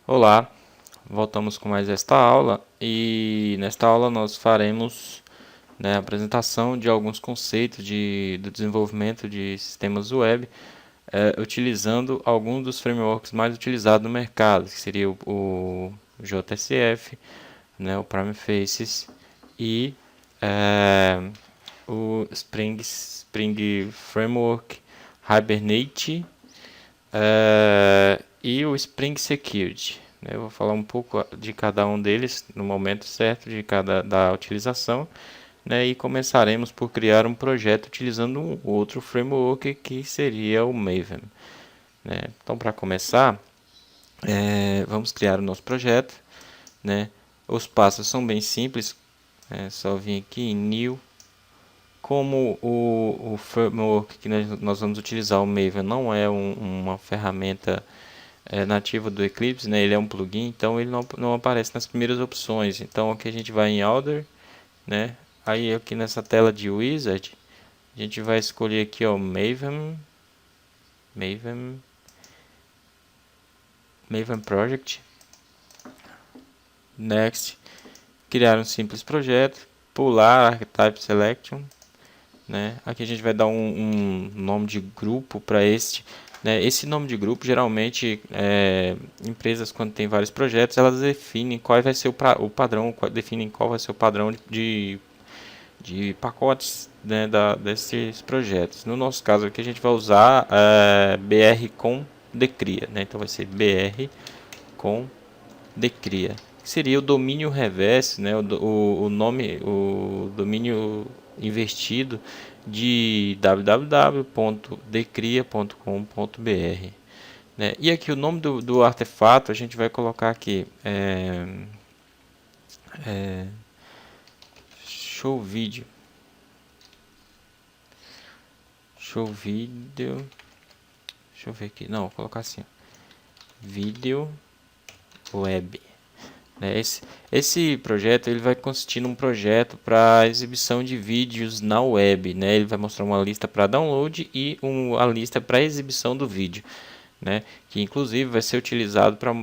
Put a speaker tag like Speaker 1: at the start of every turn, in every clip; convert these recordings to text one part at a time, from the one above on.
Speaker 1: Olá, voltamos com mais esta aula e nesta aula nós faremos, a apresentação de alguns conceitos do desenvolvimento de sistemas web, utilizando alguns dos frameworks mais utilizados no mercado, que seria o JSF, o Prometheus e o Spring Framework, Hibernate e o Spring Security. Eu vou falar um pouco de cada um deles no momento certo de cada da utilização, e começaremos por criar um projeto utilizando um outro framework que seria o Maven. Então, para começar, vamos criar o nosso projeto. Os passos são bem simples, é só vir aqui em New. Como o framework que nós vamos utilizar, o Maven, não é uma ferramenta nativo do Eclipse, ele é um plugin, então ele não aparece nas primeiras opções. Então aqui a gente vai em Order, aí aqui nessa tela de Wizard, a gente vai escolher aqui Maven Project, Next, criar um simples projeto, pular Archetype Selection, aqui a gente vai dar um nome de grupo para este. Esse nome de grupo, geralmente, empresas quando tem vários projetos, elas definem qual vai ser o padrão, definem qual vai ser o padrão de pacotes, desses projetos. No nosso caso aqui a gente vai usar BR com decria, então vai ser BR com decria, que seria o domínio reverse, o domínio invertido de www.decria.com.br. E aqui o nome do artefato a gente vai colocar aqui show video, deixa eu ver aqui, não, vou colocar assim, vídeo web. Esse projeto ele vai consistir num projeto para exibição de vídeos na web. Ele vai mostrar uma lista para download e a lista para exibição do vídeo, que inclusive vai ser utilizado para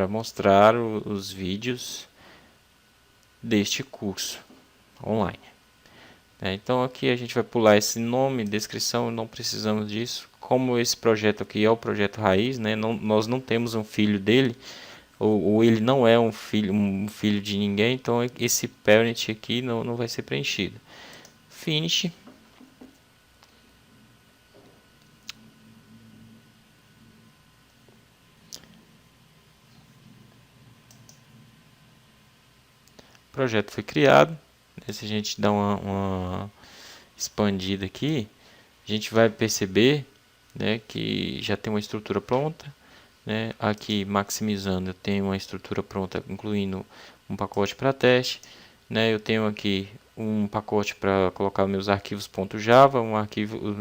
Speaker 1: mostrar os vídeos deste curso online. Então aqui a gente vai pular esse nome, descrição, não precisamos disso. Como esse projeto aqui é o projeto raiz, nós não temos um filho dele, ou ele não é um filho de ninguém, então esse parent aqui não vai ser preenchido. Finish. O projeto foi criado. Se a gente dá uma expandida aqui, a gente vai perceber que já tem uma estrutura pronta. Aqui maximizando, eu tenho uma estrutura pronta, incluindo um pacote para teste. Eu tenho aqui um pacote para colocar meus arquivos .java,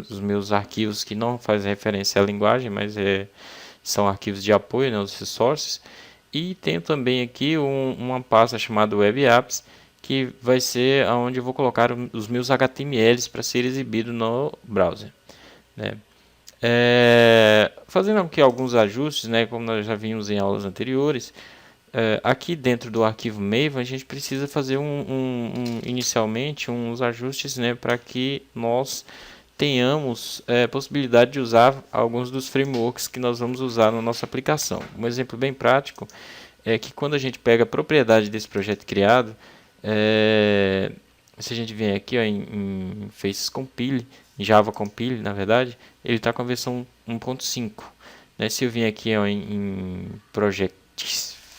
Speaker 1: os meus arquivos que não fazem referência à linguagem, mas são arquivos de apoio, os sources. E tenho também aqui uma pasta chamada Web Apps, que vai ser onde eu vou colocar os meus HTMLs para ser exibido no browser. Fazendo aqui alguns ajustes, como nós já vimos em aulas anteriores, aqui dentro do arquivo Maven a gente precisa fazer inicialmente uns ajustes, para que nós tenhamos possibilidade de usar alguns dos frameworks que nós vamos usar na nossa aplicação. Um exemplo bem prático é que quando a gente pega a propriedade desse projeto criado, se a gente vier aqui em Faces Compile, em Java Compile, na verdade, ele está com a versão 1.5. Se eu vir aqui em Project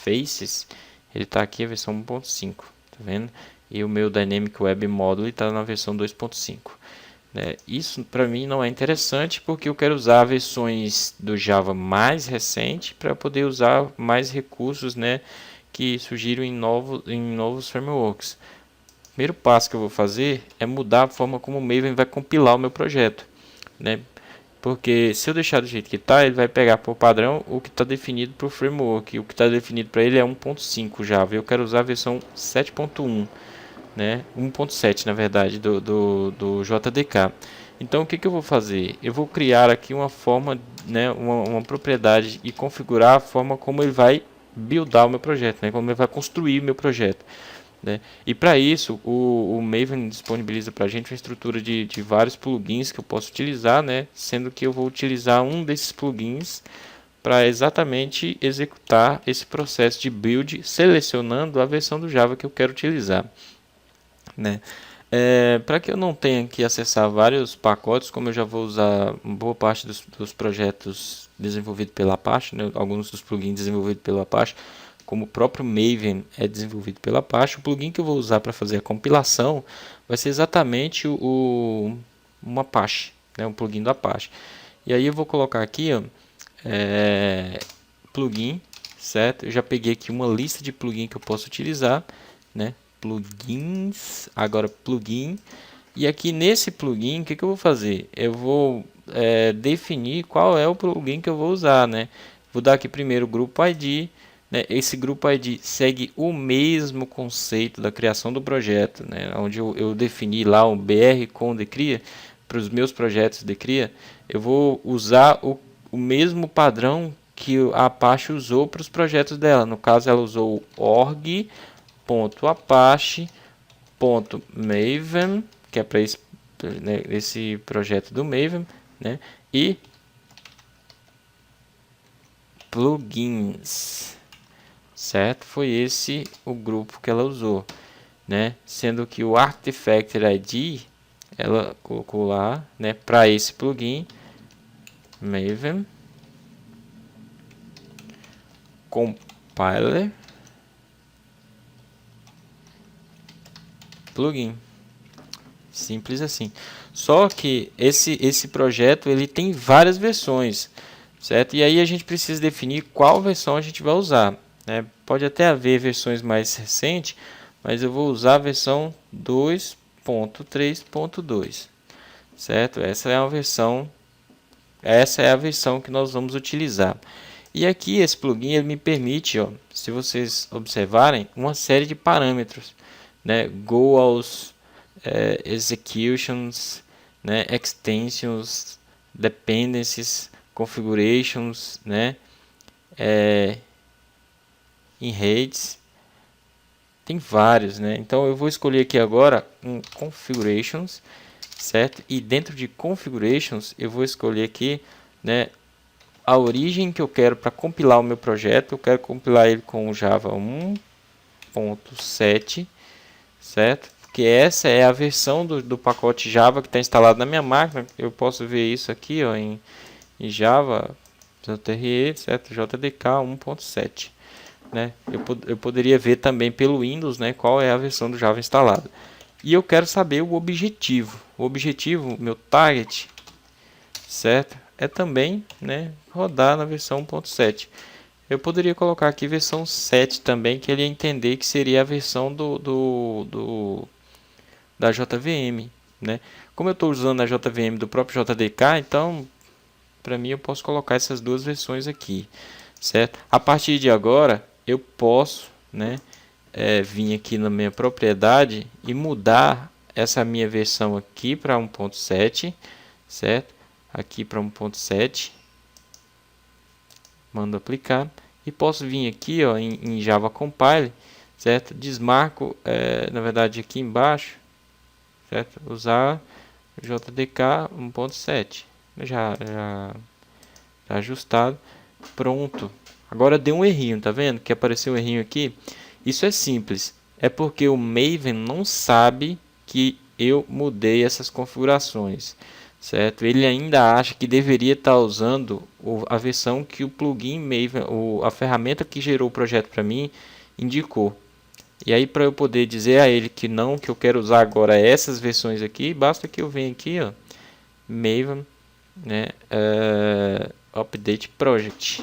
Speaker 1: Faces, ele está aqui a versão 1.5, tá vendo? E o meu Dynamic Web Module está na versão 2.5. Isso para mim não é interessante, porque eu quero usar versões do Java mais recente para poder usar mais recursos, que surgiram em novos frameworks. O primeiro passo que eu vou fazer é mudar a forma como o Maven vai compilar o meu projeto, porque se eu deixar do jeito que está, ele vai pegar por padrão o que está definido para o framework. O que está definido para ele é 1.5 Java. Eu quero usar a versão 7.1, 1.7 na verdade, do JDK. Então o que eu vou fazer? Eu vou criar aqui uma forma, né, uma propriedade e configurar a forma como ele vai buildar o meu projeto, né, como ele vai construir o meu projeto, né? E para isso o Maven disponibiliza para a gente uma estrutura de vários plugins que eu posso utilizar, né, sendo que eu vou utilizar um desses plugins para exatamente executar esse processo de build, selecionando a versão do Java que eu quero utilizar, né? Para que eu não tenha que acessar vários pacotes, como eu já vou usar boa parte dos projetos desenvolvidos pela Apache, né, alguns dos plugins desenvolvidos pela Apache, como o próprio Maven é desenvolvido pela Apache, o plugin que eu vou usar para fazer a compilação vai ser exatamente um Apache, né, um plugin do Apache. E aí eu vou colocar aqui, ó, plugin, certo? Eu já peguei aqui uma lista de plugin que eu posso utilizar, né? Plugins, agora plugin, e aqui nesse plugin, o que eu vou fazer? Eu vou definir qual é o plugin que eu vou usar, né? Vou dar aqui primeiro o grupo ID, né? Esse grupo ID segue o mesmo conceito da criação do projeto, né? Onde eu defini lá um BR com decria para os meus projetos de cria, eu vou usar o mesmo padrão que a Apache usou para os projetos dela. No caso, ela usou org.apache.maven, que é para esse projeto do Maven, né? E plugins, certo? Foi esse o grupo que ela usou, né? Sendo que o Artifact ID ela colocou lá, né? Para esse plugin Maven compiler plugin, simples assim. Só que esse projeto ele tem várias versões, certo? E aí a gente precisa definir qual versão a gente vai usar, né? Pode até haver versões mais recentes, mas eu vou usar a versão 2.3.2, certo? Essa é a versão que nós vamos utilizar. E aqui esse plugin ele me permite, ó, se vocês observarem, uma série de parâmetros, né? Goals, executions, né? Extensions, dependencies, configurations, né? In redes, tem vários, né? Então eu vou escolher aqui agora um configurations, certo? E dentro de configurations eu vou escolher aqui, né, a origem que eu quero para compilar o meu projeto. Eu quero compilar ele com o Java 1.7, certo? Porque essa é a versão do pacote Java que está instalado na minha máquina. Eu posso ver isso aqui, ó, em Java, JRE, certo? JDK 1.7, né? Eu poderia ver também pelo Windows, né, qual é a versão do Java instalada. E eu quero saber o objetivo. O objetivo, meu target, certo? É também, né, rodar na versão 1.7. Eu poderia colocar aqui versão 7 também, que ele ia entender que seria a versão da JVM, né? Como eu estou usando a JVM do próprio JDK, então para mim eu posso colocar essas duas versões aqui, certo? A partir de agora eu posso, né, vir aqui na minha propriedade e mudar essa minha versão aqui para 1.7, certo? Aqui para 1.7, mando aplicar e posso vir aqui, ó, em Java Compile, certo? Desmarco, na verdade aqui embaixo, certo? Usar JDK 1.7, já ajustado, pronto. Agora deu um errinho, tá vendo? Que apareceu um errinho aqui. Isso é simples, é porque o Maven não sabe que eu mudei essas configurações, certo? Ele ainda acha que deveria estar usando a versão que o plugin Maven, a ferramenta que gerou o projeto para mim, indicou. E aí, para eu poder dizer a ele que não, que eu quero usar agora essas versões aqui, basta que eu venha aqui, ó, Maven, né, Update Project.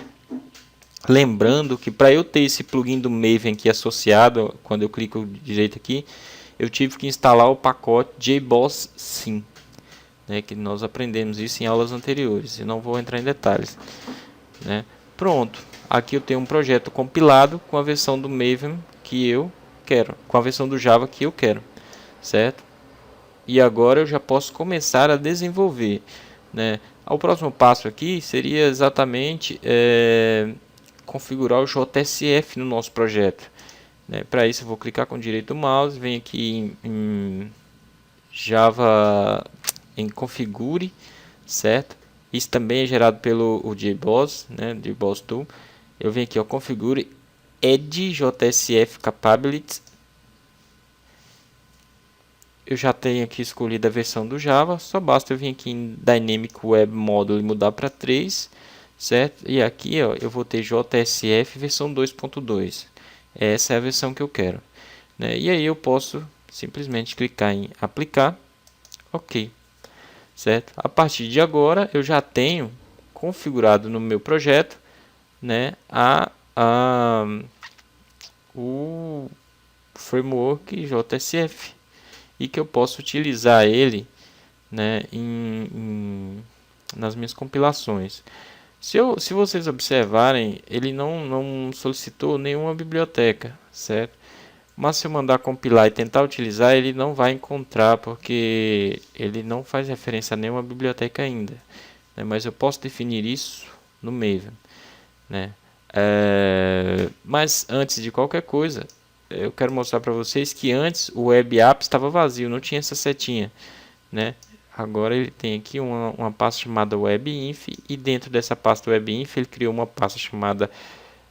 Speaker 1: Lembrando que para eu ter esse plugin do Maven aqui associado, quando eu clico direito aqui, eu tive que instalar o pacote JBoss Sim, né, que nós aprendemos isso em aulas anteriores, e não vou entrar em detalhes, né. Pronto, aqui eu tenho um projeto compilado com a versão do Maven que eu quero, com a versão do Java que eu quero, certo? e agora eu já posso começar a desenvolver, né? O próximo passo aqui seria exatamente configurar o JSF no nosso projeto, né? Para isso eu vou clicar com o direito do mouse, venho aqui em Java, em configure, certo? Isso também é gerado pelo o JBoss, né? JBoss Tool. Eu venho aqui, ó, configure add JSF capabilities. Eu já tenho aqui escolhido a versão do Java, só basta eu vir aqui em Dynamic Web Module e mudar para 3, certo? E aqui, ó, eu vou ter JSF versão 2.2. Essa é a versão que eu quero, né? E aí eu posso simplesmente clicar em aplicar, ok, certo? A partir de agora eu já tenho configurado no meu projeto, né, o framework JSF, e que eu posso utilizar ele, né, nas minhas compilações. Se vocês observarem, ele não solicitou nenhuma biblioteca, certo? Mas se eu mandar compilar e tentar utilizar, ele não vai encontrar, porque ele não faz referência a nenhuma biblioteca ainda, né? Mas eu posso definir isso no Maven, né? Mas antes de qualquer coisa, eu quero mostrar para vocês que antes o web app estava vazio, não tinha essa setinha, né? Agora ele tem aqui uma pasta chamada webinf, e dentro dessa pasta webinf ele criou uma pasta chamada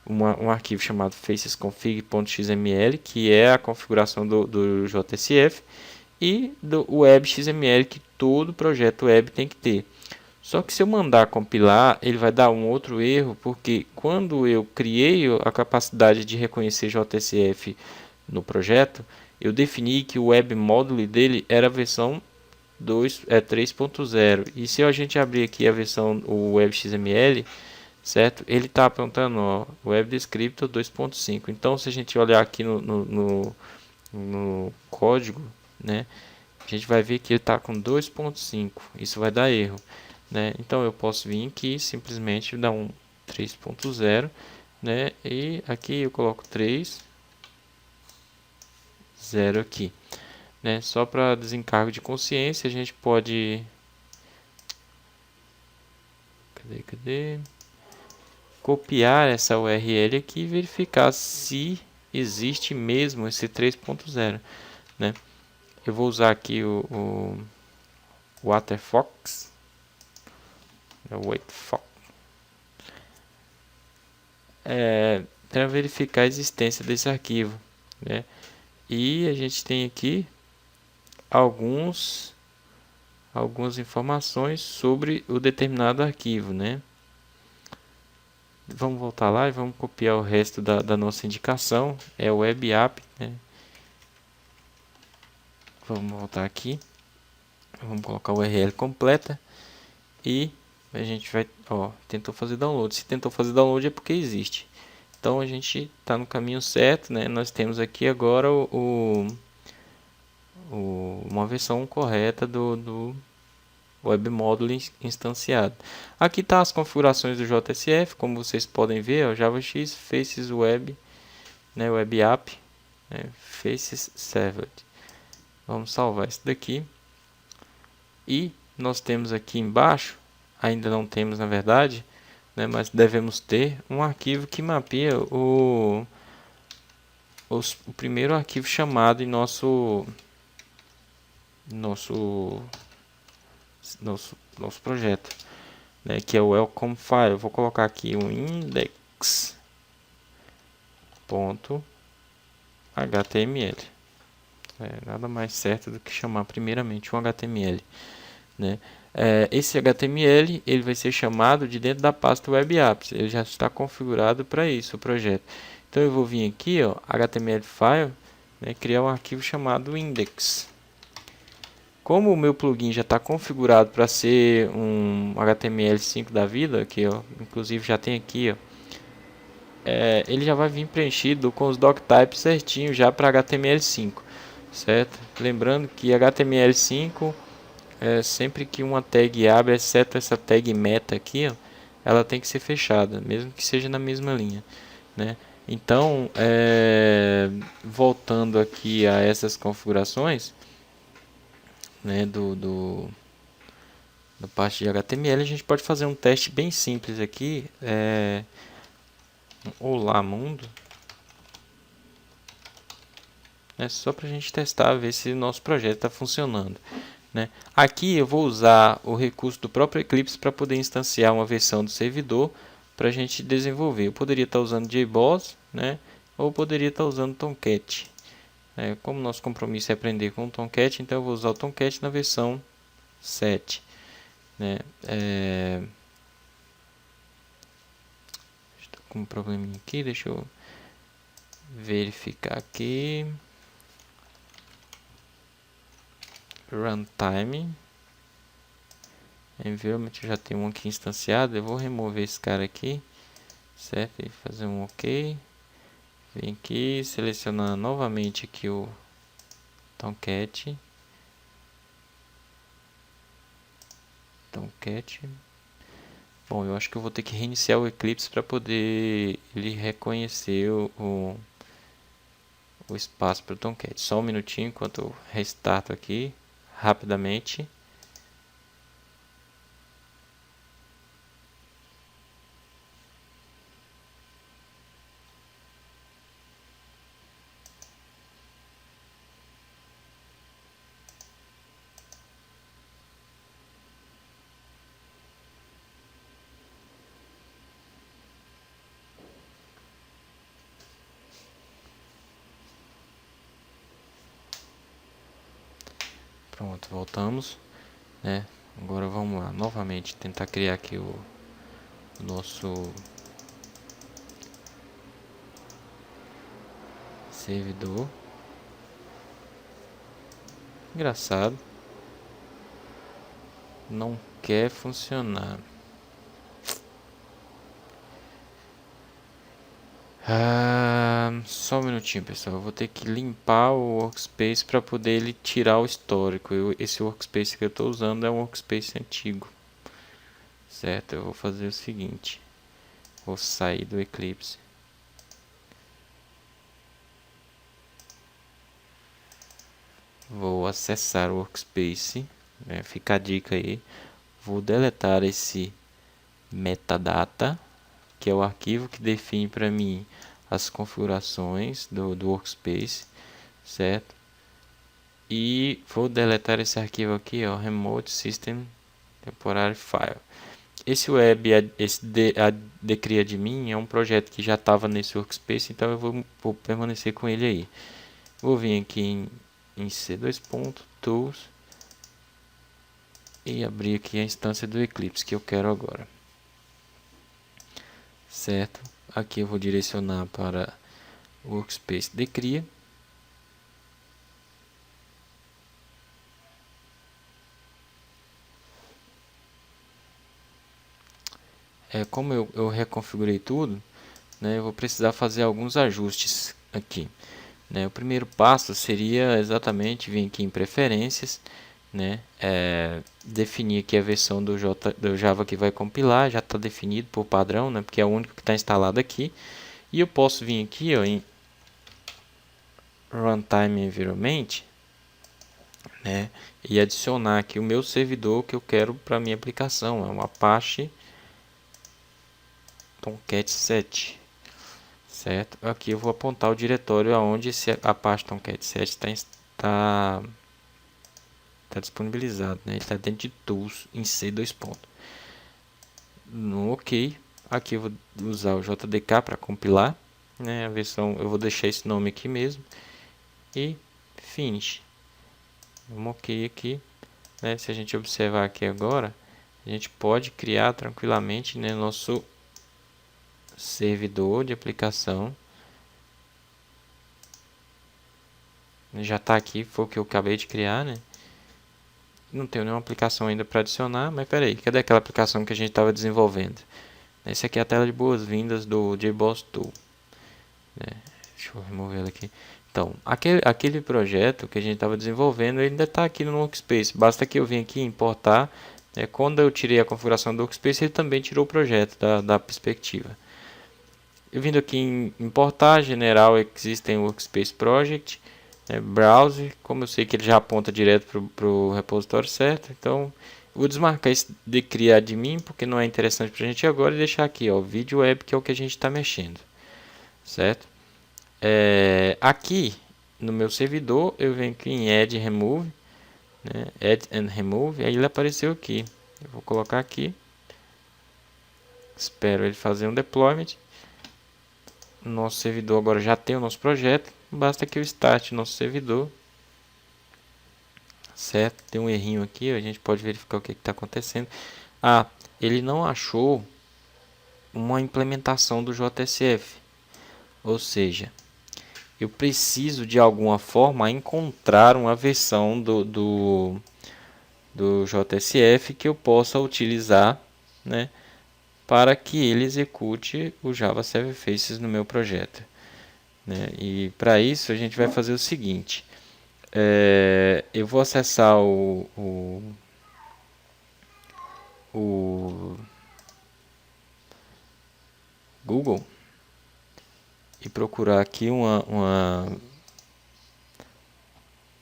Speaker 1: um arquivo chamado facesconfig.xml, que é a configuração do JSF, e do web.xml, que todo projeto web tem que ter. Só que se eu mandar compilar, ele vai dar um outro erro, porque quando eu criei a capacidade de reconhecer JSF no projeto, eu defini que o web module dele era a versão 3.0. E se a gente abrir aqui a versão, o web.xml, certo? Ele está apontando, ó, Web Descriptor 2.5. Então, se a gente olhar aqui no código, né, a gente vai ver que ele está com 2.5. Isso vai dar erro, né? Então, eu posso vir aqui simplesmente dar um 3.0, né? E aqui eu coloco 3.0 aqui, né? Só para desencargo de consciência, a gente pode... Cadê? Copiar essa URL aqui e verificar se existe mesmo esse 3.0, né? Eu vou usar aqui o Waterfox, para verificar a existência desse arquivo, né? E a gente tem aqui algumas informações sobre o determinado arquivo, né? Vamos voltar lá e vamos copiar o resto da nossa indicação. É o web app, né? Vamos voltar aqui. Vamos colocar a URL completa. E a gente vai... Ó, tentou fazer download. Se tentou fazer download é porque existe. Então a gente está no caminho certo, né? Nós temos aqui agora uma versão correta do web module instanciado. Aqui está as configurações do JSF, como vocês podem ver, ó, JavaX, Faces Web, né, Web App, né, Faces Servlet. Vamos salvar isso daqui. E nós temos aqui embaixo, ainda não temos na verdade, né, mas devemos ter um arquivo que mapeia o primeiro arquivo chamado em nosso projeto, né, que é o welcome file. Eu vou colocar aqui um index.html. Nada mais certo do que chamar primeiramente um HTML, né? Esse HTML ele vai ser chamado de dentro da pasta web apps. Ele já está configurado para isso, o projeto. Então eu vou vir aqui, ó, HTML file, né, criar um arquivo chamado index. Como o meu plugin já está configurado para ser um HTML5 da vida, que ó, inclusive já tem aqui, ó, ele já vai vir preenchido com os doctypes certinho já para HTML5, certo? Lembrando que HTML5 sempre que uma tag abre, exceto essa tag meta aqui, ó, ela tem que ser fechada, mesmo que seja na mesma linha, né? Então, voltando aqui a essas configurações, né, da parte de HTML, a gente pode fazer um teste bem simples aqui. Olá mundo, só para a gente testar, ver se o nosso projeto está funcionando, né? Aqui eu vou usar o recurso do próprio Eclipse para poder instanciar uma versão do servidor para a gente desenvolver. Eu poderia estar usando JBoss, né? Ou poderia estar usando Tomcat. Como nosso compromisso é aprender com o Tomcat, então eu vou usar o Tomcat na versão 7. Né? Estou com um probleminha aqui, deixa eu verificar aqui. Runtime Environment, já tem um aqui instanciado. Eu vou remover esse cara aqui, certo? E fazer um OK. Vem aqui, selecionar novamente aqui o Tomcat. Bom, eu acho que eu vou ter que reiniciar o Eclipse para poder ele reconhecer o espaço para o Tomcat. Só um minutinho enquanto eu restarto aqui rapidamente. Pronto, voltamos, né? Agora vamos lá, novamente tentar criar aqui o nosso servidor. Engraçado, não quer funcionar. Só um minutinho, pessoal. Eu vou ter que limpar o workspace para poder ele tirar o histórico. Esse workspace que eu estou usando é um workspace antigo, certo? Eu vou fazer o seguinte: vou sair do Eclipse, vou acessar o workspace, né? Fica a dica aí. Vou deletar esse metadata, que é o arquivo que define para mim as configurações do workspace, certo? E vou deletar esse arquivo aqui, ó, remote system temporary file. Esse web, esse decria de mim é um projeto que já estava nesse workspace, então eu vou permanecer com ele aí. Vou vir aqui em C2.tools e abrir aqui a instância do Eclipse que eu quero agora, certo? Aqui eu vou direcionar para o workspace de cria. Como eu reconfigurei tudo, né, eu vou precisar fazer alguns ajustes aqui, né? O primeiro passo seria exatamente vir aqui em preferências, né, definir aqui a versão do Java que vai compilar. Já está definido por padrão, né, porque é o único que está instalado aqui. E eu posso vir aqui, ó, em Runtime Environment, né, e adicionar aqui o meu servidor que eu quero para minha aplicação. É um Apache Tomcat 7, certo? Aqui eu vou apontar o diretório aonde esse Apache Tomcat 7 está disponibilizado, né? Ele está dentro de Tools em C2 pontos. No OK, aqui eu vou usar o JDK para compilar, né? A versão, eu vou deixar esse nome aqui mesmo e Finish. Um OK aqui, né? Se a gente observar aqui agora, a gente pode criar tranquilamente, né, nosso servidor de aplicação. Já está aqui, foi o que eu acabei de criar, né? Não tenho nenhuma aplicação ainda para adicionar, mas peraí, cadê aquela aplicação que a gente estava desenvolvendo? Essa aqui é a tela de boas-vindas do JBoss Tool, né? Deixa eu remover ela aqui. Então, aquele projeto que a gente estava desenvolvendo, ele ainda está aqui no Workspace. Basta que eu vim aqui importar. Quando eu tirei a configuração do Workspace, ele também tirou o projeto da perspectiva. Eu vindo aqui em importar, General Existing Workspace Project, Browse, como eu sei que ele já aponta direto para o repositório certo, então eu vou desmarcar esse de criar de mim, porque não é interessante para a gente agora, e deixar aqui, ó, vídeo web, que é o que a gente está mexendo, certo? Aqui no meu servidor, eu venho aqui em Add Remove, né? Add and Remove, aí ele apareceu aqui. Eu vou colocar aqui, espero ele fazer um deployment. Nosso servidor agora já tem o nosso projeto, basta que eu start nosso servidor, certo? Tem um errinho aqui, a gente pode verificar o que está acontecendo. Ele não achou uma implementação do JSF, ou seja, eu preciso de alguma forma encontrar uma versão do JSF que eu possa utilizar, né, para que ele execute o Java Server Faces no meu projeto, né? E para isso a gente vai fazer o seguinte: eu vou acessar o Google e procurar aqui uma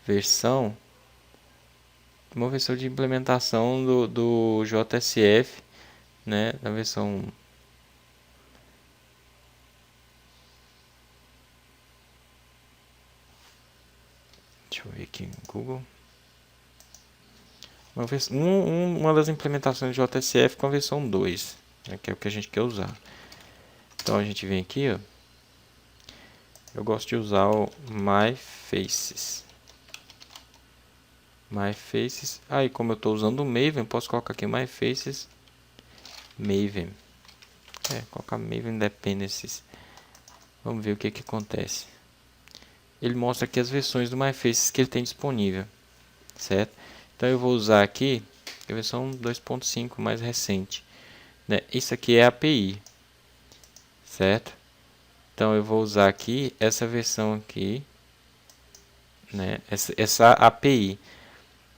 Speaker 1: versão de implementação do JSF, né, na versão deixa eu ver aqui no Google, uma das implementações do JSF com a versão 2, né, que é o que a gente quer usar. Então a gente vem aqui, ó, eu gosto de usar o MyFaces. Aí como eu estou usando o Maven, posso colocar aqui MyFaces Maven. Colocar Maven Dependencies. Vamos ver o que acontece. Ele mostra aqui as versões do MyFaces que ele tem disponível, certo? Então eu vou usar aqui a versão 2.5 mais recente, né? Isso aqui é a API, certo? Então eu vou usar aqui essa versão aqui, né? Essa API.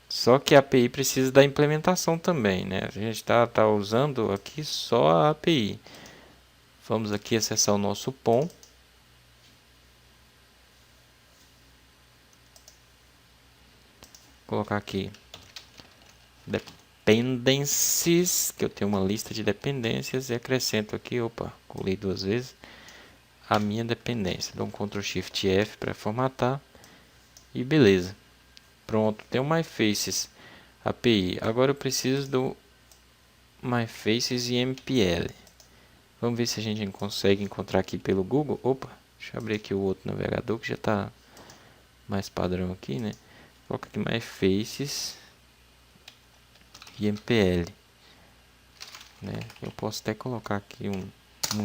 Speaker 1: Só que a API precisa da implementação também, né? A gente tá usando aqui só a API. Vamos aqui acessar o nosso POM. Colocar aqui dependencies, que eu tenho uma lista de dependências, e acrescento aqui, colei 2 vezes, a minha dependência. Dou um Ctrl Shift F para formatar e beleza. Pronto, tem o MyFaces API. Agora eu preciso do MyFaces IMPL. Vamos ver se a gente consegue encontrar aqui pelo Google. Deixa eu abrir aqui o outro navegador que já está mais padrão aqui, né? Coloca aqui MyFaces IMPL, né? Eu posso até colocar aqui um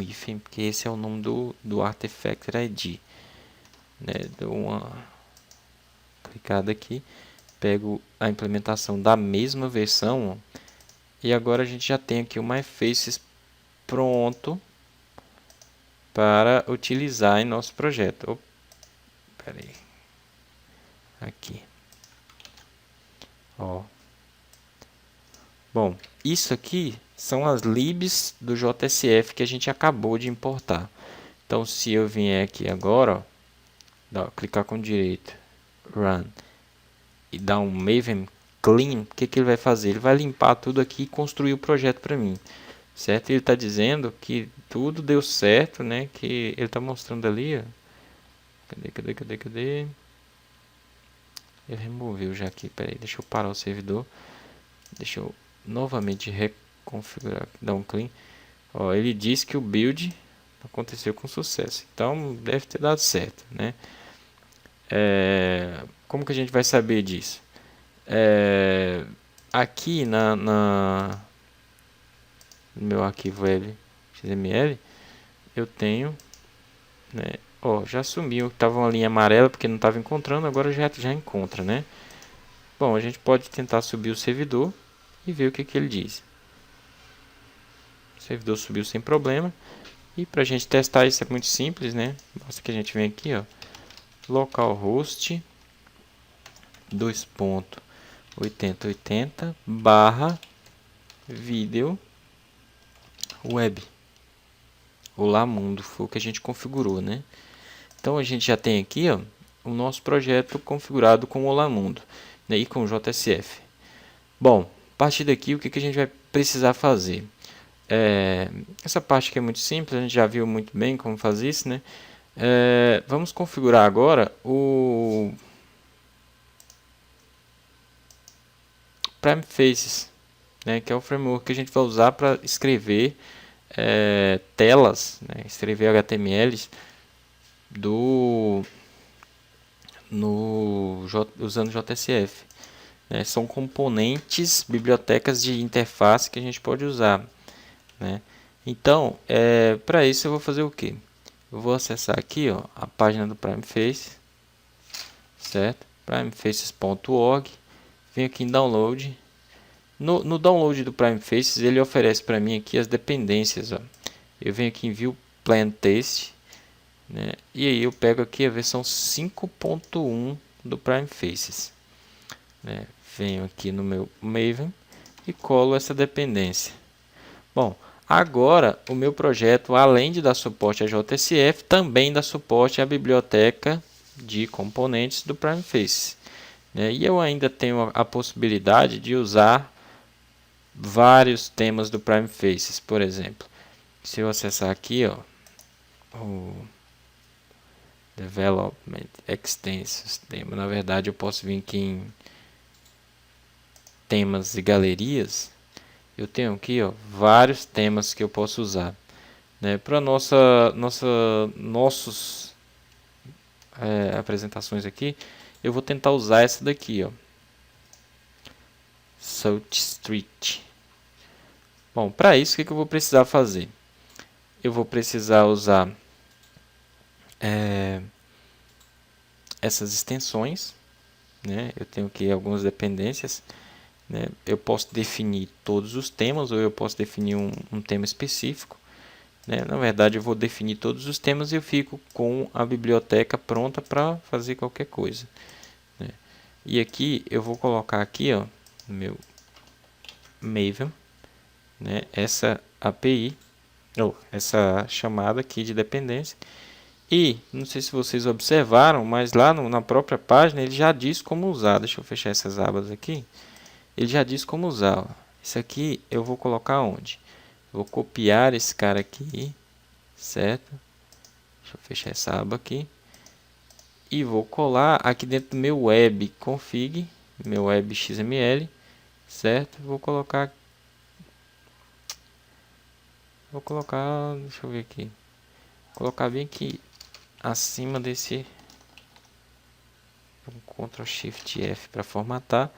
Speaker 1: hífen, porque esse é o nome do Artifact ID, né? Dou uma clicada aqui, pego a implementação da mesma versão, ó, e agora a gente já tem aqui o MyFaces pronto para utilizar em nosso projeto. Espera aí. Aqui. Ó. Bom, isso aqui são as libs do JSF que a gente acabou de importar. Então, se eu vier aqui agora, ó, clicar com direito, Run, e dar um Maven Clean, o que ele vai fazer? Ele vai limpar tudo aqui e construir o projeto para mim, certo? Ele está dizendo que tudo deu certo, né? Que ele está mostrando ali, ó. Cadê? Ele removeu já aqui, peraí, deixa eu parar o servidor, deixa eu novamente reconfigurar, dar um clean. Ó, ele diz que o build aconteceu com sucesso, então deve ter dado certo, né? Como que a gente vai saber disso? Aqui no meu arquivo web XML eu tenho, né? Ó, já sumiu, estava uma linha amarela porque não estava encontrando, agora já encontra, né? Bom, a gente pode tentar subir o servidor e ver o que ele diz. O servidor subiu sem problema. E para a gente testar isso é muito simples, né? Basta que a gente vem aqui, ó, localhost 2.8080 barra video web. Olá mundo, foi o que a gente configurou, né? Então a gente já tem aqui, ó, o nosso projeto configurado com o Olá Mundo, né, e com o JSF. Bom, a partir daqui, o que a gente vai precisar fazer? Essa parte aqui é muito simples, a gente já viu muito bem como fazer isso, né? Vamos configurar agora o Prime Faces, né, que é o framework que a gente vai usar para escrever telas, né, escrever HTMLs usando JSF. Né? São componentes, bibliotecas de interface que a gente pode usar. Né? Então, para isso eu vou fazer o que? Eu vou acessar aqui, ó, a página do PrimeFace, certo? primefaces.org, venho aqui em download. No download do PrimeFaces, ele oferece para mim aqui as dependências. Ó. Eu venho aqui em View Plan Test, né? E aí eu pego aqui a versão 5.1 do PrimeFaces. Né? Venho aqui no meu Maven e colo essa dependência. Bom, agora o meu projeto, além de dar suporte a JSF, também dá suporte à biblioteca de componentes do PrimeFace. Né? E eu ainda tenho a possibilidade de usar vários temas do PrimeFaces. Por exemplo, se eu acessar aqui, ó, o Development Extensions tema, na verdade eu posso vir aqui em temas e galerias. Eu tenho aqui, ó, vários temas que eu posso usar, né, para nossos apresentações aqui. Eu vou tentar usar essa daqui, ó, Salt Street. Bom, para isso, o que eu vou precisar fazer? Eu vou precisar usar essas extensões, né? Eu tenho aqui algumas dependências, né? Eu posso definir todos os temas ou eu posso definir um tema específico, né? Na verdade, eu vou definir todos os temas e eu fico com a biblioteca pronta para fazer qualquer coisa, né? E aqui eu vou colocar aqui, ó, no meu Maven, né, essa API, ou essa chamada aqui de dependência. E não sei se vocês observaram, mas lá na própria página ele já diz como usar. Deixa eu fechar essas abas aqui. Ele já diz como usar. Ó. Isso aqui eu vou colocar onde? Vou copiar esse cara aqui, certo? Deixa eu fechar essa aba aqui. E vou colar aqui dentro do meu web config, meu web XML, certo? Vou colocar, deixa eu ver aqui. Vou colocar bem aqui acima desse, Ctrl Shift F para formatar.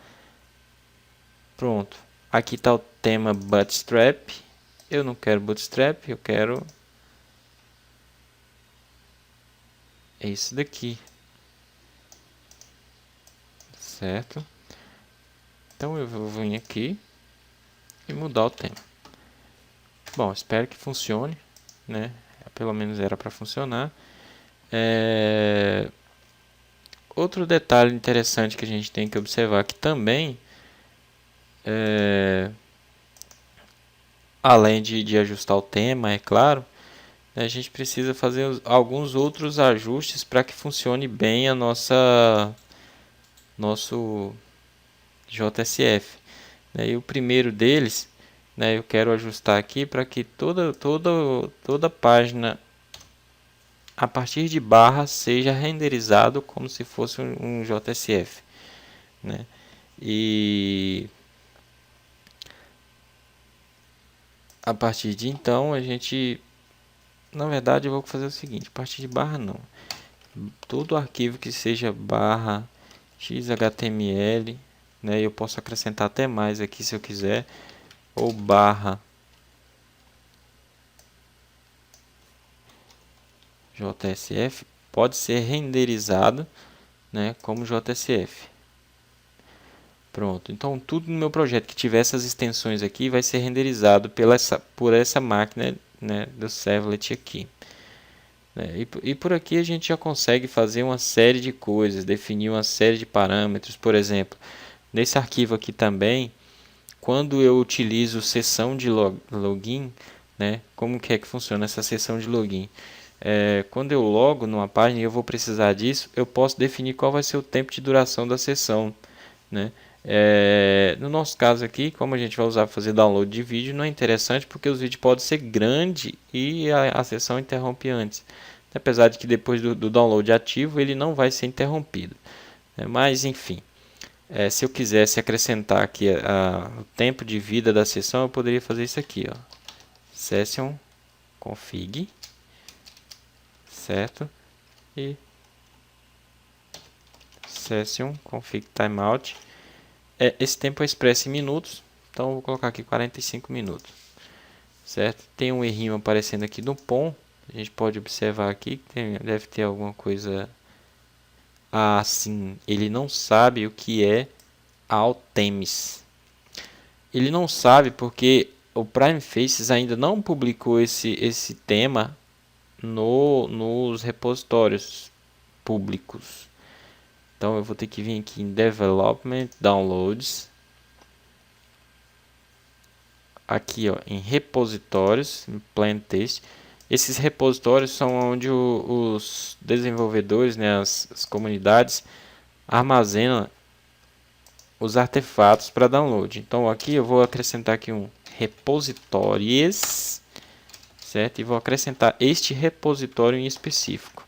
Speaker 1: Pronto. Aqui está o tema Bootstrap. Eu não quero Bootstrap, eu quero esse daqui. Certo? Então eu vou vir aqui e mudar o tema. Bom, espero que funcione, né? Pelo menos era para funcionar. Outro detalhe interessante que a gente tem que observar aqui também, além de ajustar o tema, é claro, a gente precisa fazer alguns outros ajustes para que funcione bem a nosso JSF. E o primeiro deles, né, eu quero ajustar aqui para que toda página a partir de barra seja renderizado como se fosse um JSF, né? E a partir de então a gente, na verdade, eu vou fazer o seguinte: a partir de barra não, todo arquivo que seja barra XHTML, né? Eu posso acrescentar até mais aqui se eu quiser, ou barra JSF, pode ser renderizado, né, como JSF. Pronto, então tudo no meu projeto que tiver essas extensões aqui vai ser renderizado por essa máquina, né, do servlet aqui. E por aqui a gente já consegue fazer uma série de coisas, definir uma série de parâmetros. Por exemplo, nesse arquivo aqui também, quando eu utilizo sessão de login, né, como que é que funciona essa sessão de login? quando eu logo numa página e eu vou precisar disso, eu posso definir qual vai ser o tempo de duração da sessão, né? No nosso caso aqui, como a gente vai usar para fazer download de vídeo, não é interessante porque os vídeos podem ser grandes e a sessão interrompe antes. Apesar de que depois do download ativo ele não vai ser interrompido, né? Mas enfim, se eu quisesse acrescentar aqui o tempo de vida da sessão, eu poderia fazer isso aqui, ó. Session config, certo? E session config timeout. Esse tempo é expresso em minutos, então eu vou colocar aqui 45 minutos, certo? Tem um errinho aparecendo aqui no POM, a gente pode observar aqui que deve ter alguma coisa assim. Ele não sabe o que é Altems. Ele não sabe porque o Prime Faces ainda não publicou esse tema nos repositórios públicos. Então eu vou ter que vir aqui em Development, Downloads, aqui ó, em repositórios, em Plain Text. Esses repositórios são onde os desenvolvedores, né, as comunidades, armazenam os artefatos para download. Então aqui eu vou acrescentar aqui um repositórios, certo? E vou acrescentar este repositório em específico.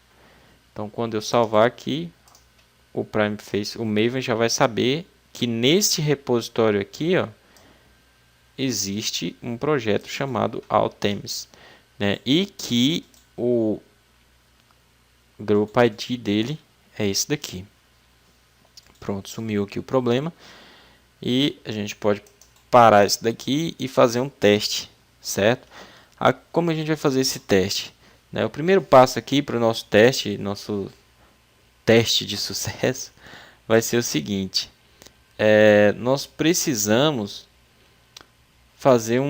Speaker 1: Então quando eu salvar aqui, o Prime Face, o Maven já vai saber que neste repositório aqui, ó, existe um projeto chamado Altems, né? E que o Group ID dele é esse daqui. Pronto, sumiu aqui o problema. E a gente pode parar isso daqui e fazer um teste, certo? Como a gente vai fazer esse teste? O primeiro passo aqui para o nosso teste de sucesso, vai ser o seguinte. Nós precisamos fazer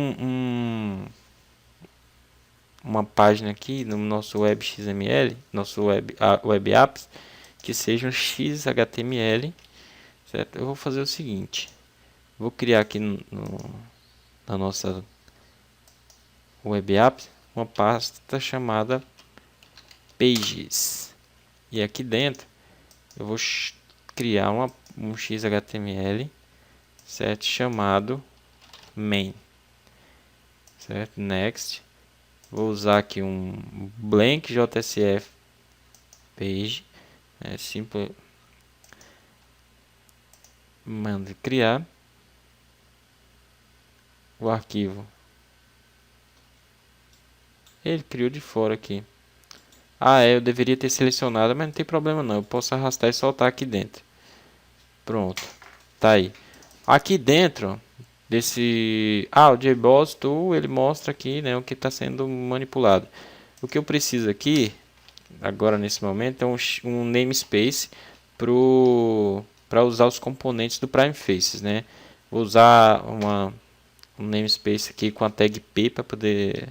Speaker 1: uma página aqui no nosso web XML, nosso web apps, que seja um XHTML, certo? Eu vou fazer o seguinte, vou criar aqui na nossa web apps uma pasta chamada pages, e aqui dentro eu vou criar um XHTML, certo? Chamado main, certo? Next. Vou usar aqui um blank JSF page, simples, mando criar o arquivo. Ele criou de fora aqui. Eu deveria ter selecionado, mas não tem problema não, eu posso arrastar e soltar aqui dentro. Pronto, tá aí. Aqui dentro desse, o JBoss Tool, ele mostra aqui, né, o que está sendo manipulado. O que eu preciso aqui agora nesse momento é um namespace para usar os componentes do Prime Faces, né? Vou usar um namespace aqui com a tag p para poder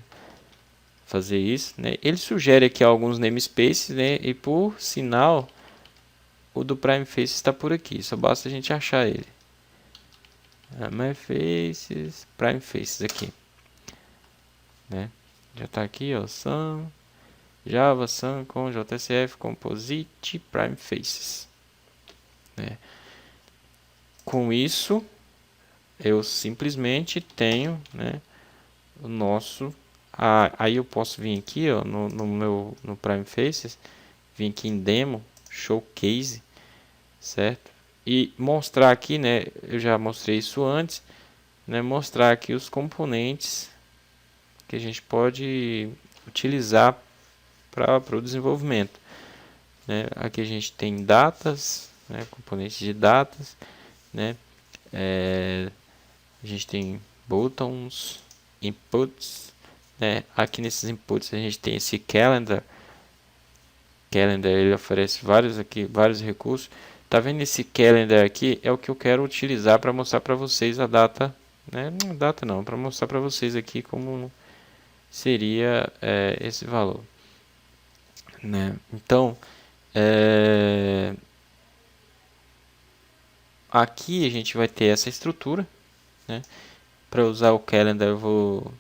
Speaker 1: fazer isso, né? Ele sugere aqui alguns namespaces, né? E por sinal o do Prime Faces está por aqui, só basta a gente achar ele. Prime Faces aqui, né? Já está aqui, ó, Sun, Java, Sun com JSF, Composite, Prime Faces, né? Com isso, eu simplesmente tenho, né, o nosso. Aí eu posso vir aqui, ó, no Prime Faces, vir aqui em Demo, Showcase, certo? E mostrar aqui, né, eu já mostrei isso antes, né, mostrar aqui os componentes que a gente pode utilizar para o desenvolvimento, né? Aqui a gente tem datas, né, componentes de datas, né? A gente tem buttons, inputs, né? Aqui nesses inputs a gente tem esse calendar. Ele oferece vários recursos. Tá vendo esse calendar aqui? É o que eu quero utilizar para mostrar para vocês a data, né? Não data não, para mostrar para vocês aqui como seria esse valor, né? Então, aqui a gente vai ter essa estrutura, né? Para usar o calendar eu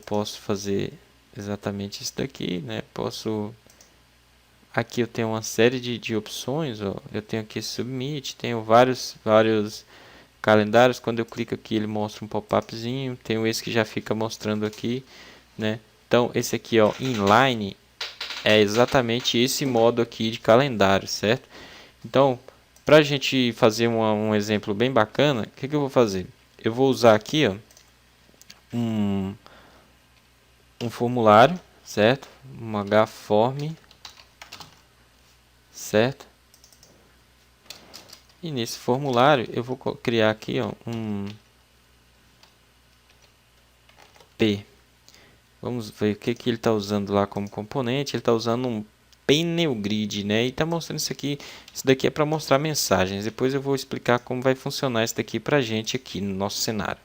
Speaker 1: posso fazer exatamente isso daqui, né? Posso... Aqui eu tenho uma série de opções, ó. Eu tenho aqui Submit, tenho vários calendários. Quando eu clico aqui, ele mostra um pop-upzinho. Tenho esse que já fica mostrando aqui, né? Então, esse aqui, ó, Inline, é exatamente esse modo aqui de calendário, certo? Então, para a gente fazer um exemplo bem bacana, o que eu vou fazer? Eu vou usar aqui, ó, um formulário, certo? Um hform, certo? E nesse formulário eu vou criar aqui, ó, um P. Vamos ver o que ele está usando lá como componente. Ele está usando um Panel Grid, né? E está mostrando isso aqui. Isso daqui é para mostrar mensagens. Depois eu vou explicar como vai funcionar isso daqui para a gente aqui no nosso cenário,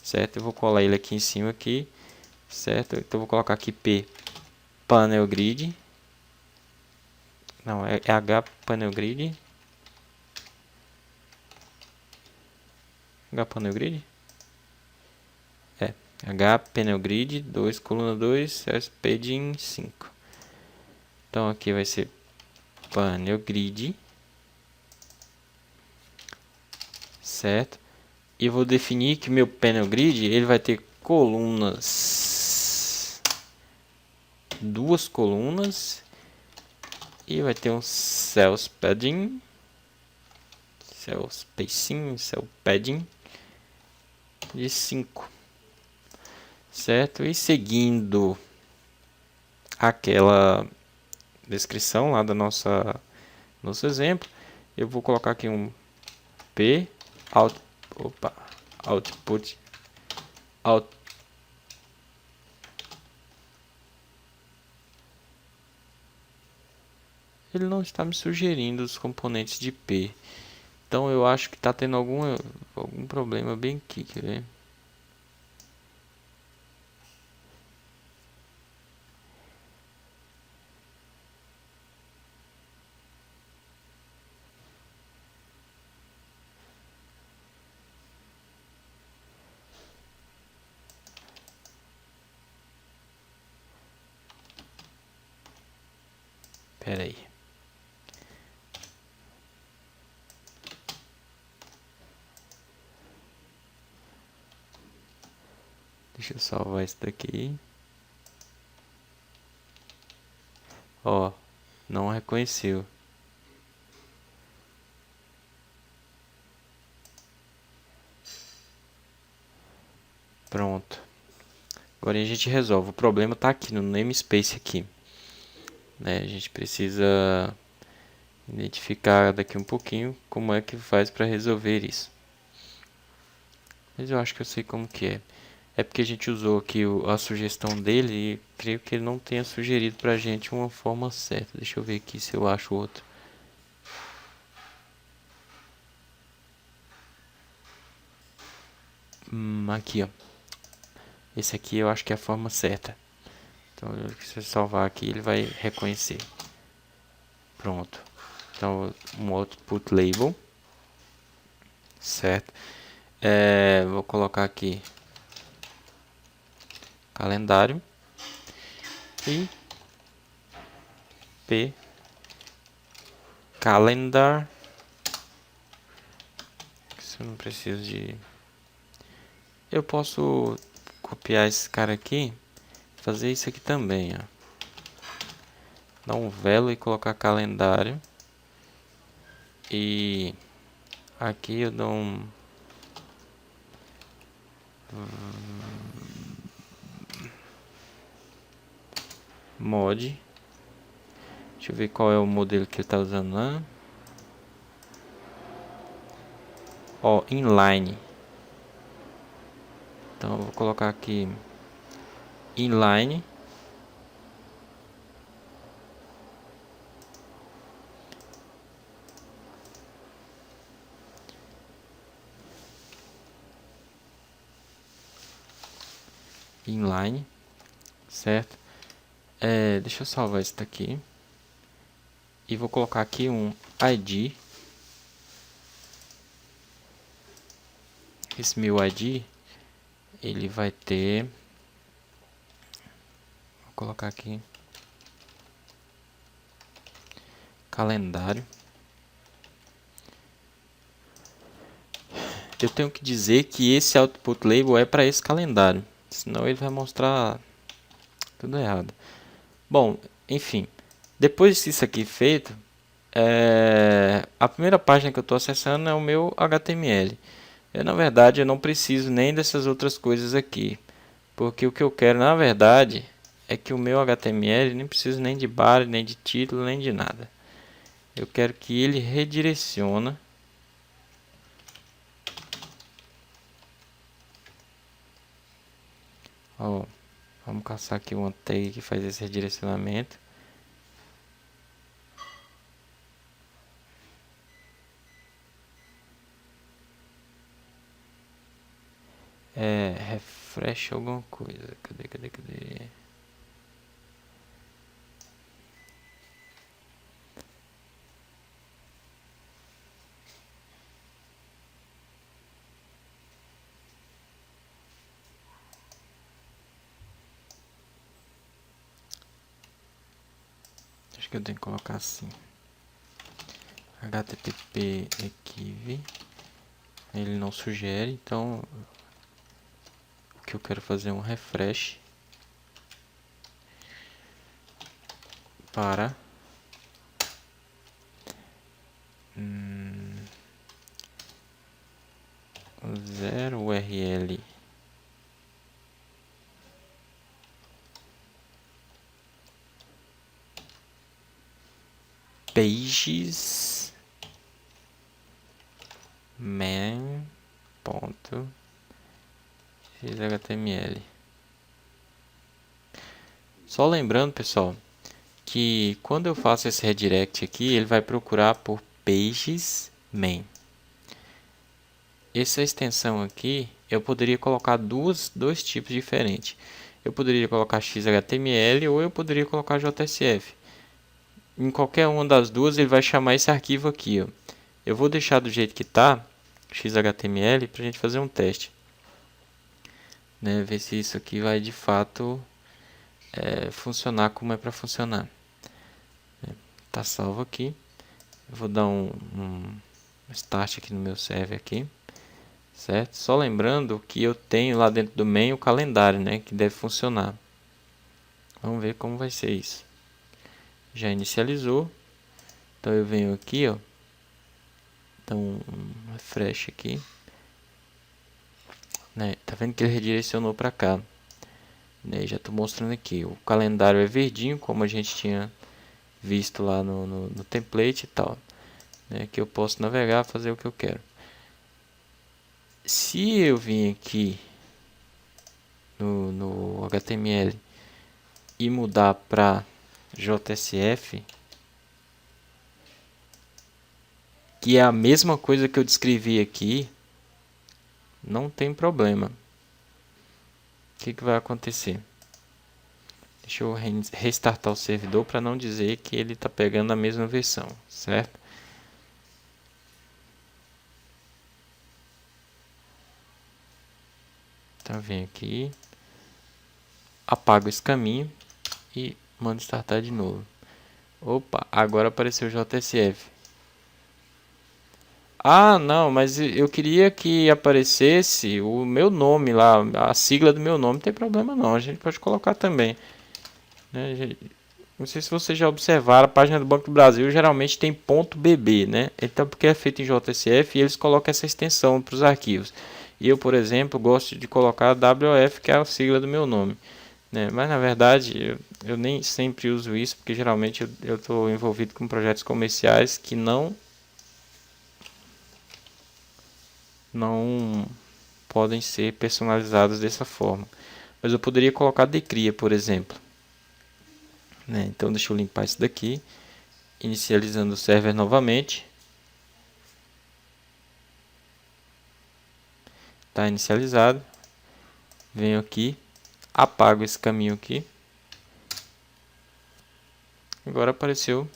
Speaker 1: certo? Eu vou colar ele aqui em cima aqui, certo? Então eu vou colocar aqui P Panel Grid. Não, é H Panel Grid. H Panel Grid? É, H Panel Grid 2, coluna 2, padding 5. Então aqui vai ser Panel Grid, certo? E vou definir que meu Panel Grid ele vai ter colunas, duas colunas, e vai ter um cell padding, cell spacing, cell padding de 5, certo? E seguindo aquela descrição lá da nosso exemplo, eu vou colocar aqui um P output ele não está me sugerindo os componentes de P. Então eu acho que está tendo algum problema bem aqui, quer ver? Pera aí. Deixa eu salvar isso daqui. Ó, não reconheceu. Pronto. Agora a gente resolve. O problema está aqui no namespace aqui, né? A gente precisa identificar daqui um pouquinho como é que faz para resolver isso. Mas eu acho que eu sei como que é. É porque a gente usou aqui a sugestão dele e creio que ele não tenha sugerido para a gente uma forma certa. Deixa eu ver aqui se eu acho outro. Aqui, ó. Esse aqui eu acho que é a forma certa. Então, se eu salvar aqui, ele vai reconhecer. Pronto. Então, um output label. Certo. Vou colocar aqui calendário e p calendar. Isso eu não preciso de... Eu posso copiar esse cara aqui, fazer isso aqui também, ó. Dar um velo e colocar calendário. E aqui eu dou um mod. Deixa eu ver qual é o modelo que ele está usando lá. Ó, inline. Então eu vou colocar aqui inline. Inline, certo? Deixa eu salvar isso daqui. E vou colocar aqui um ID. Esse meu ID, ele vai ter... Vou colocar aqui calendário. Eu tenho que dizer que esse output label é para esse calendário, senão ele vai mostrar tudo errado. Bom, enfim, depois disso aqui feito, a primeira página que eu estou acessando é o meu HTML. Na verdade, eu não preciso nem dessas outras coisas aqui, porque o que eu quero, na verdade, é que o meu HTML nem precisa nem de body, nem de título, nem de nada. Eu quero que ele redireciona ó, vamos caçar aqui uma tag que faz esse redirecionamento. Refresh alguma coisa. Cadê? Acho que eu tenho que colocar assim. HTTP equiv. Ele não sugere, então o que eu quero fazer é um refresh para zero URL pages main.xhtml. Só lembrando, pessoal, que quando eu faço esse redirect aqui, ele vai procurar por pages main. Essa extensão aqui, eu poderia colocar dois tipos diferentes. Eu poderia colocar XHTML ou eu poderia colocar JSF. Em qualquer uma das duas, ele vai chamar esse arquivo aqui. Ó. Eu vou deixar do jeito que está, XHTML, para a gente fazer um teste. Né? Ver se isso aqui vai de fato funcionar como é para funcionar. Está salvo aqui. Eu vou dar um start aqui no meu server aqui. Certo? Só lembrando que eu tenho lá dentro do main o calendário, né, que deve funcionar. Vamos ver como vai ser isso. Já inicializou. Então eu venho aqui, ó. Então um refresh aqui. Né? Tá vendo que ele redirecionou para cá. Né? Já estou mostrando aqui. O calendário é verdinho, como a gente tinha visto lá no template e tal. Né? Que eu posso navegar, fazer o que eu quero. Se eu vim aqui no HTML e mudar para JSF, que é a mesma coisa que eu descrevi aqui, não tem problema. O que vai acontecer? Deixa eu restartar o servidor para não dizer que ele está pegando a mesma versão, certo? Então vem aqui, apago esse caminho e mando startar de novo. Opa, agora apareceu o JSF. Ah, não, mas eu queria que aparecesse o meu nome lá, a sigla do meu nome. Não tem problema não, a gente pode colocar também. Né? Não sei se vocês já observaram, a página do Banco do Brasil geralmente tem .bb, né? Então, porque é feito em JSF e eles colocam essa extensão para os arquivos. E eu, por exemplo, gosto de colocar WF, que é a sigla do meu nome. Né? Mas, na verdade, eu nem sempre uso isso, porque geralmente eu estou envolvido com projetos comerciais que não podem ser personalizados dessa forma. Mas eu poderia colocar decria, por exemplo. Né? Então, deixa eu limpar isso daqui. Inicializando o server novamente. Está inicializado. Venho aqui, apago esse caminho aqui. Agora apareceu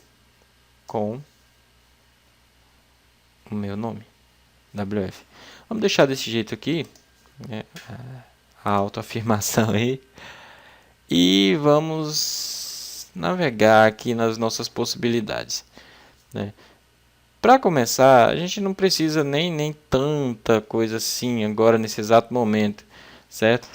Speaker 1: com o meu nome, WF. Vamos deixar desse jeito aqui, né? A autoafirmação aí. e vamos navegar aqui nas nossas possibilidades, né? Para começar, a gente não precisa nem tanta coisa assim agora nesse exato momento, certo?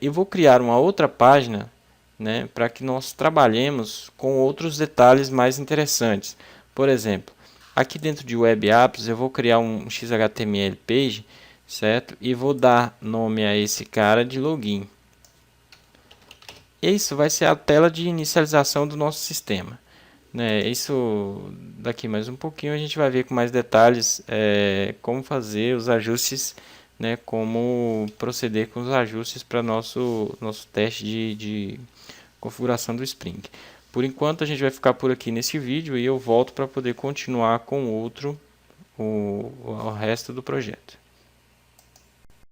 Speaker 1: Eu vou criar uma outra página, né, para que nós trabalhemos com outros detalhes mais interessantes. Por exemplo, aqui dentro de Web Apps eu vou criar um XHTML page, certo? E vou dar nome a esse cara de login. Isso vai ser a tela de inicialização do nosso sistema, né? Isso daqui mais um pouquinho a gente vai ver com mais detalhes como fazer os ajustes, né? Como proceder com os ajustes para nosso teste de configuração do Spring. Por enquanto a gente vai ficar por aqui nesse vídeo e eu volto para poder continuar com o resto do projeto.